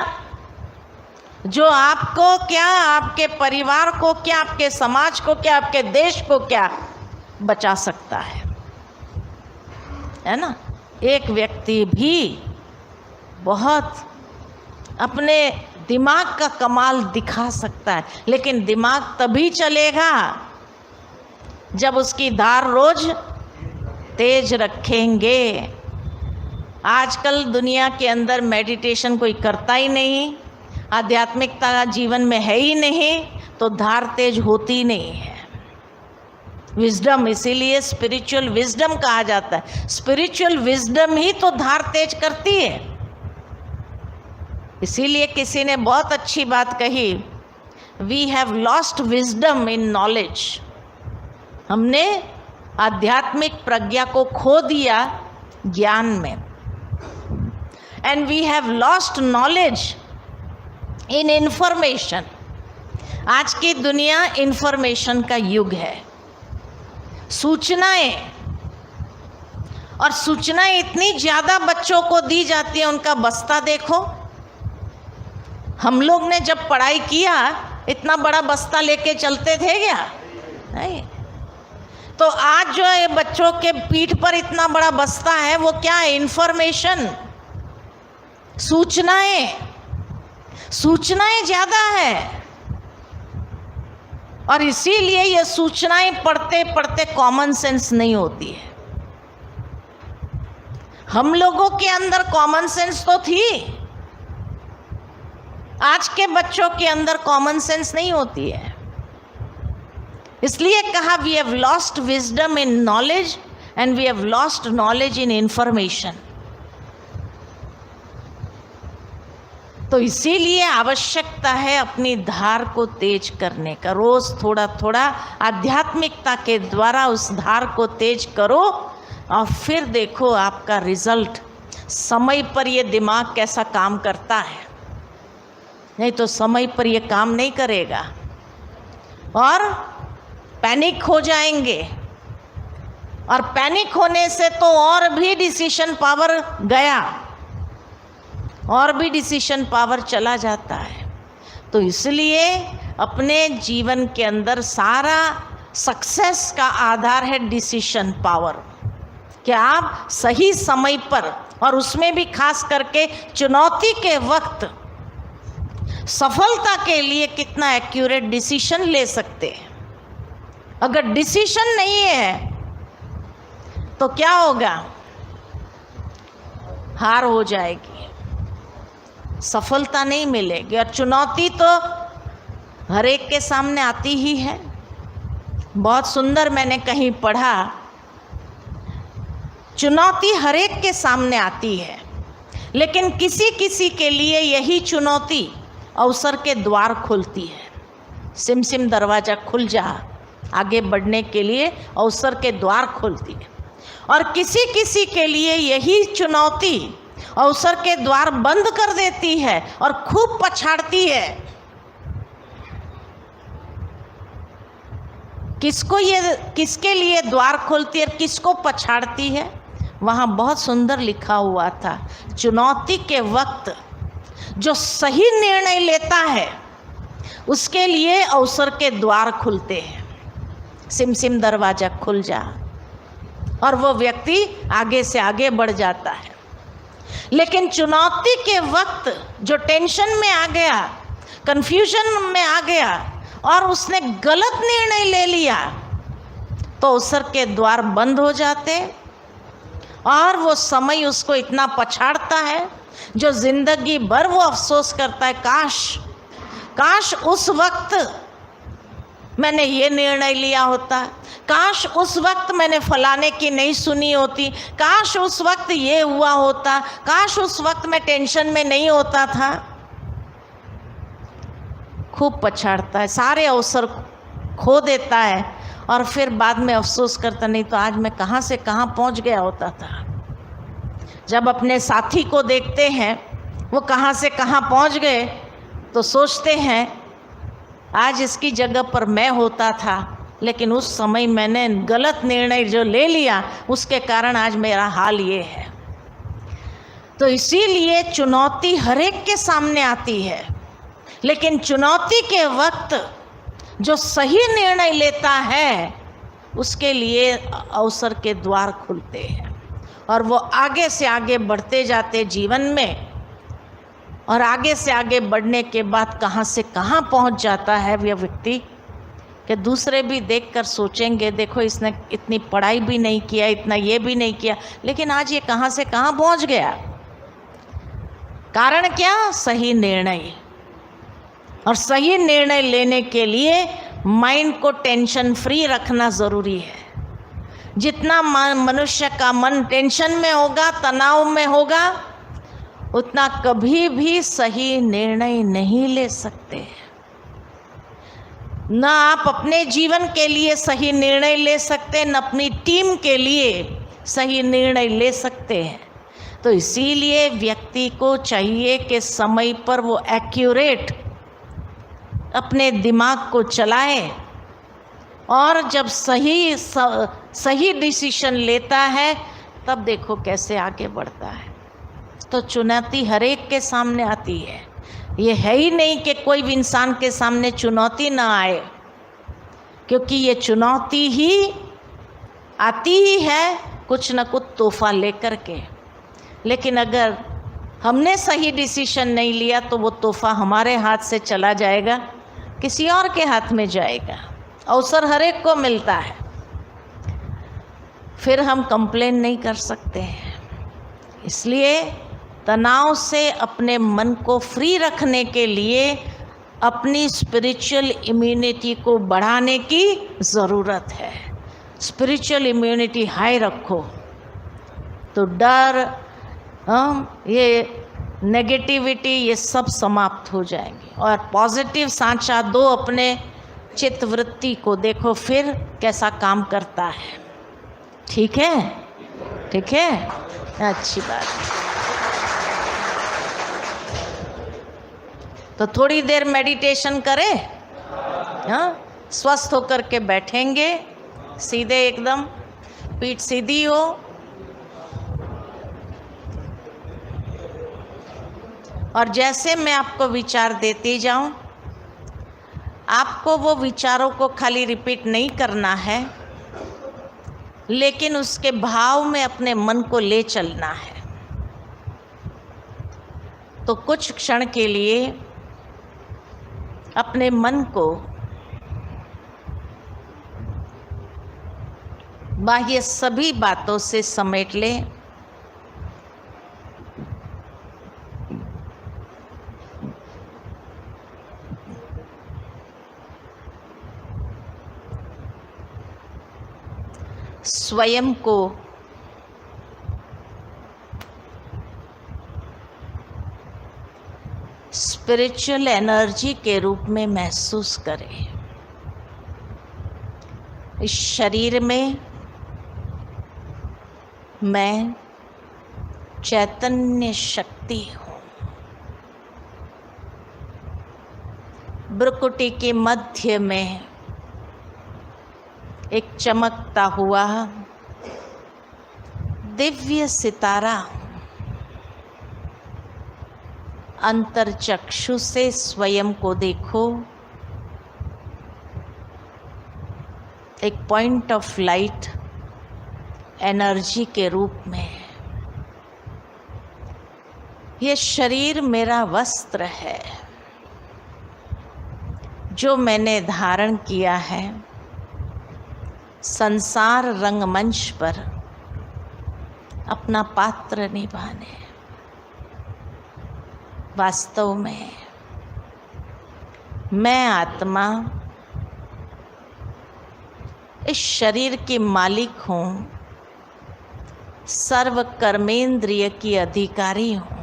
जो आपको क्या, आपके परिवार को क्या, आपके समाज को क्या, आपके देश को क्या बचा सकता है ना। एक व्यक्ति भी बहुत अपने दिमाग का कमाल दिखा सकता है, लेकिन दिमाग तभी चलेगा जब उसकी धार रोज तेज रखेंगे। आजकल दुनिया के अंदर मेडिटेशन कोई करता ही नहीं, आध्यात्मिकता जीवन में है ही नहीं, तो धार तेज होती नहीं है। विजडम, इसीलिए स्पिरिचुअल विजडम कहा जाता है। स्पिरिचुअल विजडम ही तो धार तेज करती है। इसीलिए किसी ने बहुत अच्छी बात कही, we have lost wisdom in knowledge. हमने आध्यात्मिक प्रज्ञा को खो दिया ज्ञान में। And we have lost knowledge in information. आज की दुनिया इंफॉर्मेशन का युग है, सूचनाएं, और सूचनाएं इतनी ज़्यादा बच्चों को दी जाती है, उनका बस्ता देखो। हम लोग ने जब पढ़ाई किया इतना बड़ा बस्ता लेके चलते थे क्या? नहीं। तो आज जो है बच्चों के पीठ पर इतना बड़ा बस्ता है, वो क्या है? इंफॉर्मेशन, सूचनाएं। सूचनाएं ज़्यादा है, और इसीलिए ये सूचनाएं पढ़ते पढ़ते कॉमन सेंस नहीं होती है। हम लोगों के अंदर कॉमन सेंस तो थी, आज के बच्चों के अंदर कॉमन सेंस नहीं होती है। इसलिए कहा we have lost wisdom in knowledge and we have lost knowledge in information. तो इसीलिए आवश्यकता है अपनी धार को तेज करने का। रोज थोड़ा थोड़ा आध्यात्मिकता के द्वारा उस धार को तेज करो, और फिर देखो आपका रिजल्ट। समय पर ये दिमाग कैसा काम करता है, नहीं तो समय पर ये काम नहीं करेगा और पैनिक हो जाएंगे, और पैनिक होने से तो और भी डिसीजन पावर गया, और भी डिसीजन पावर चला जाता है। तो इसलिए अपने जीवन के अंदर सारा सक्सेस का आधार है डिसीजन पावर, कि आप सही समय पर, और उसमें भी खास करके चुनौती के वक्त सफलता के लिए कितना एक्यूरेट डिसीजन ले सकते हैं। अगर डिसीजन नहीं है तो क्या होगा? हार हो जाएगी, सफलता नहीं मिलेगी। और चुनौती तो हर एक के सामने आती ही है। बहुत सुंदर मैंने कहीं पढ़ा, चुनौती हर एक के सामने आती है, लेकिन किसी किसी के लिए यही चुनौती अवसर के द्वार खोलती है। सिम सिम दरवाज़ा खुल जा, आगे बढ़ने के लिए अवसर के द्वार खोलती है। और किसी किसी के लिए यही चुनौती अवसर के द्वार बंद कर देती है और खूब पछाड़ती है। किसके लिए द्वार खोलती है, किसको पछाड़ती है। वहाँ बहुत सुंदर लिखा हुआ था, चुनौती के वक्त जो सही निर्णय लेता है उसके लिए अवसर के द्वार खुलते हैं। सिम सिम दरवाजा खुल जा, और वो व्यक्ति आगे से आगे बढ़ जाता है। लेकिन चुनौती के वक्त जो टेंशन में आ गया, कंफ्यूजन में आ गया और उसने गलत निर्णय ले लिया, तो अवसर के द्वार बंद हो जाते और वो समय उसको इतना पछाड़ता है जो जिंदगी भर वो अफसोस करता है, काश उस वक्त मैंने ये निर्णय लिया होता, काश उस वक्त मैंने फलाने की नहीं सुनी होती, काश उस वक्त ये हुआ होता, काश उस वक्त मैं टेंशन में नहीं होता था। खूब पछाड़ता है, सारे अवसर खो देता है और फिर बाद में अफसोस करता, नहीं तो आज मैं कहाँ से कहाँ पहुँच गया होता था। जब अपने साथी को देखते हैं वो कहाँ से कहाँ पहुँच गए, तो सोचते हैं आज इसकी जगह पर मैं होता था, लेकिन उस समय मैंने गलत निर्णय जो ले लिया उसके कारण आज मेरा हाल ये है। तो इसीलिए चुनौती हर एक के सामने आती है, लेकिन चुनौती के वक्त जो सही निर्णय लेता है उसके लिए अवसर के द्वार खुलते हैं और वो आगे से आगे बढ़ते जाते जीवन में, और आगे से आगे बढ़ने के बाद कहाँ से कहाँ पहुँच जाता है वह व्यक्ति कि दूसरे भी देखकर सोचेंगे, देखो इसने इतनी पढ़ाई भी नहीं किया, इतना ये भी नहीं किया, लेकिन आज ये कहाँ से कहाँ पहुँच गया। कारण क्या? सही निर्णय। और सही निर्णय लेने के लिए माइंड को टेंशन फ्री रखना ज़रूरी है। जितना मनुष्य का मन टेंशन में होगा, तनाव में होगा, उतना कभी भी सही निर्णय नहीं ले सकते। न आप अपने जीवन के लिए सही निर्णय ले सकते, न अपनी टीम के लिए सही निर्णय ले सकते हैं। तो इसीलिए व्यक्ति को चाहिए कि समय पर वो एक्यूरेट अपने दिमाग को चलाए, और जब सही डिसीजन लेता है तब देखो कैसे आगे बढ़ता है। तो चुनौती हर एक के सामने आती है, ये है ही नहीं कि कोई भी इंसान के सामने चुनौती ना आए, क्योंकि ये चुनौती ही आती ही है कुछ न कुछ तोहफा लेकर के। लेकिन अगर हमने सही डिसीजन नहीं लिया तो वो तोहफा हमारे हाथ से चला जाएगा, किसी और के हाथ में जाएगा। अवसर हर एक को मिलता है, फिर हम कंप्लेन नहीं कर सकते हैं। इसलिए तनाव से अपने मन को फ्री रखने के लिए अपनी स्पिरिचुअल इम्यूनिटी को बढ़ाने की ज़रूरत है। स्पिरिचुअल इम्यूनिटी हाई रखो तो डर, ये नेगेटिविटी, ये सब समाप्त हो जाएंगे, और पॉजिटिव सांचा दो अपने चित्त वृत्ति को, देखो फिर कैसा काम करता है। ठीक है, ठीक है, अच्छी बात है। तो थोड़ी देर मेडिटेशन करें, हाँ, स्वस्थ होकर के बैठेंगे, सीधे एकदम, पीठ सीधी हो, और जैसे मैं आपको विचार देती जाऊं, आपको वो विचारों को खाली रिपीट नहीं करना है, लेकिन उसके भाव में अपने मन को ले चलना है। तो कुछ क्षण के लिए अपने मन को बाह्य सभी बातों से समेट लें। स्वयं को स्पिरिचुअल एनर्जी के रूप में महसूस करें। इस शरीर में मैं चैतन्य शक्ति हूँ। भ्रुकुटी के मध्य में एक चमकता हुआ दिव्य सितारा अंतर्चक्षु से स्वयं को देखो। एक पॉइंट ऑफ लाइट एनर्जी के रूप में। ये शरीर मेरा वस्त्र है जो मैंने धारण किया है संसार रंगमंच पर अपना पात्र निभाने। वास्तव में मैं आत्मा इस शरीर की मालिक हूँ, सर्व कर्मेंद्रिय की अधिकारी हूँ।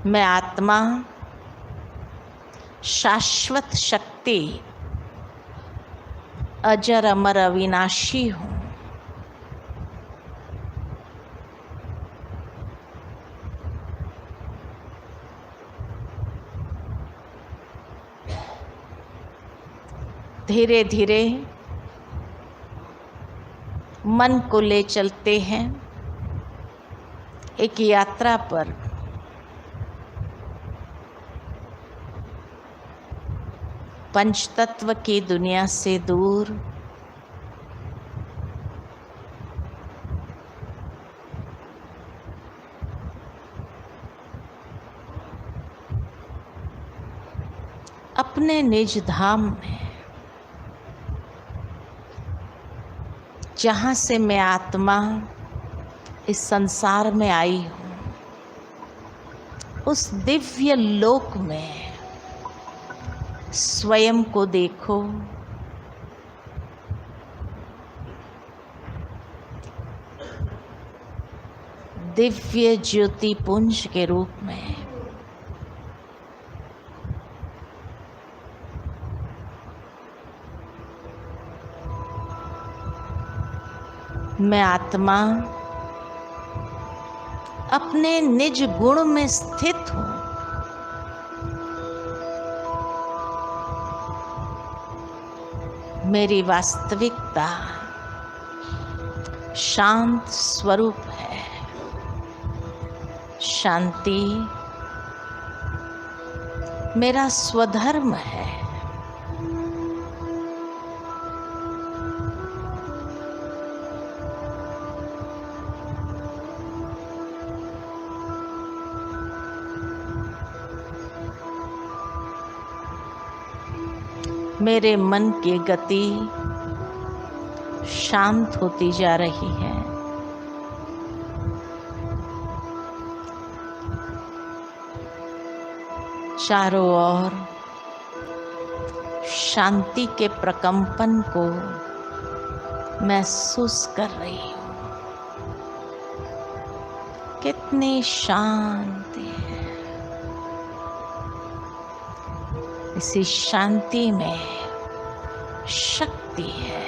मैं आत्मा शाश्वत शक्ति अजर अमर अविनाशी हूँ। धीरे धीरे मन को ले चलते हैं एक यात्रा पर। पंचतत्व की दुनिया से दूर, अपने निज धाम में, जहाँ से मैं आत्मा इस संसार में आई हूँ, उस दिव्य लोक में स्वयं को देखो। दिव्य ज्योति पुंज के रूप में। मैं आत्मा अपने निज गुण में स्थित हूँ। मेरी वास्तविकता शांत स्वरूप है। शांति मेरा स्वधर्म है। मेरे मन की गति शांत होती जा रही है। चारों ओर शांति के प्रकंपन को महसूस कर रही हूँ। कितनी शांति है। इसी शांति में शक्ति है।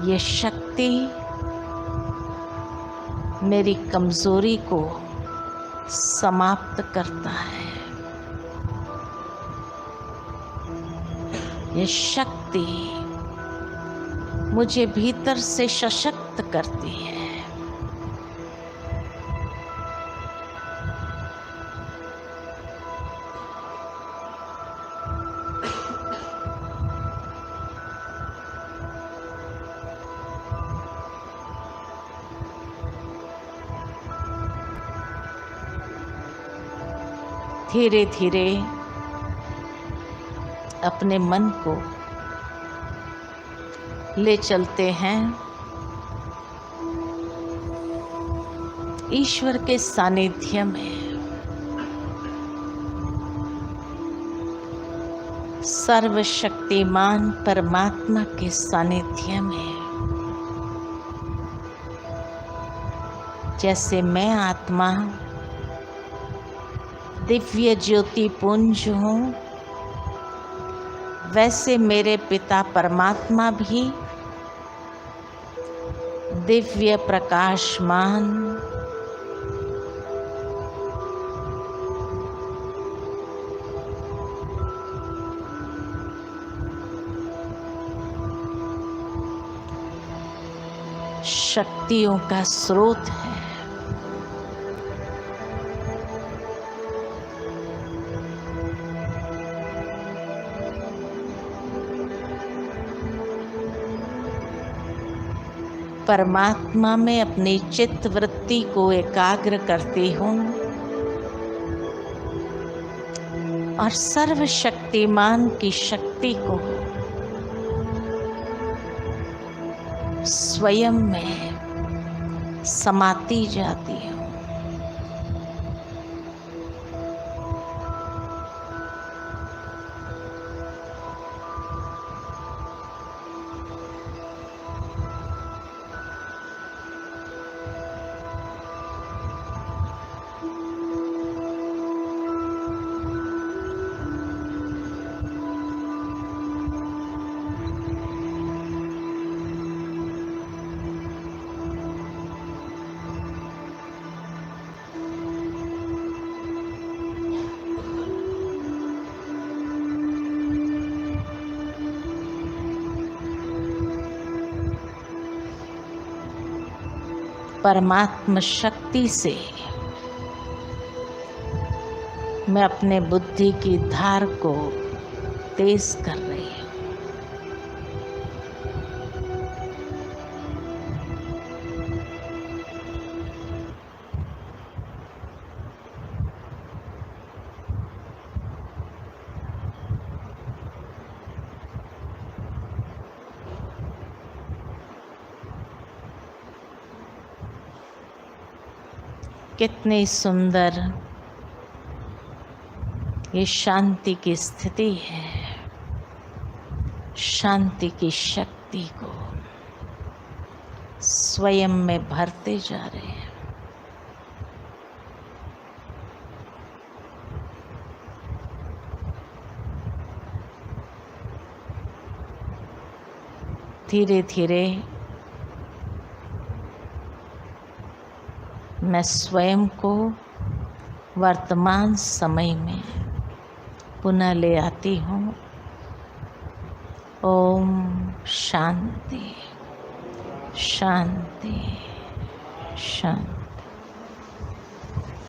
ये शक्ति मेरी कमजोरी को समाप्त करता है। ये शक्ति मुझे भीतर से सशक्त करती है। धीरे धीरे अपने मन को ले चलते हैं ईश्वर के सानिध्य में। सर्वशक्तिमान परमात्मा के सानिध्य में। जैसे मैं आत्मा दिव्य ज्योति पुंज हूँ, वैसे मेरे पिता परमात्मा भी दिव्य प्रकाशमान शक्तियों का स्रोत है। परमात्मा में अपनी चित्त वृत्ति को एकाग्र करती हूँ और सर्वशक्तिमान की शक्ति को स्वयं में समाती जाती हूँ। परमात्मा शक्ति से मैं अपने बुद्धि की धार को तेज कर रही हूँ। कितनी सुंदर ये शांति की स्थिति है। शांति की शक्ति को स्वयं में भरते जा रहे हैं। धीरे धीरे मैं स्वयं को वर्तमान समय में पुनः ले आती हूँ। ओम शांति शांति शांति।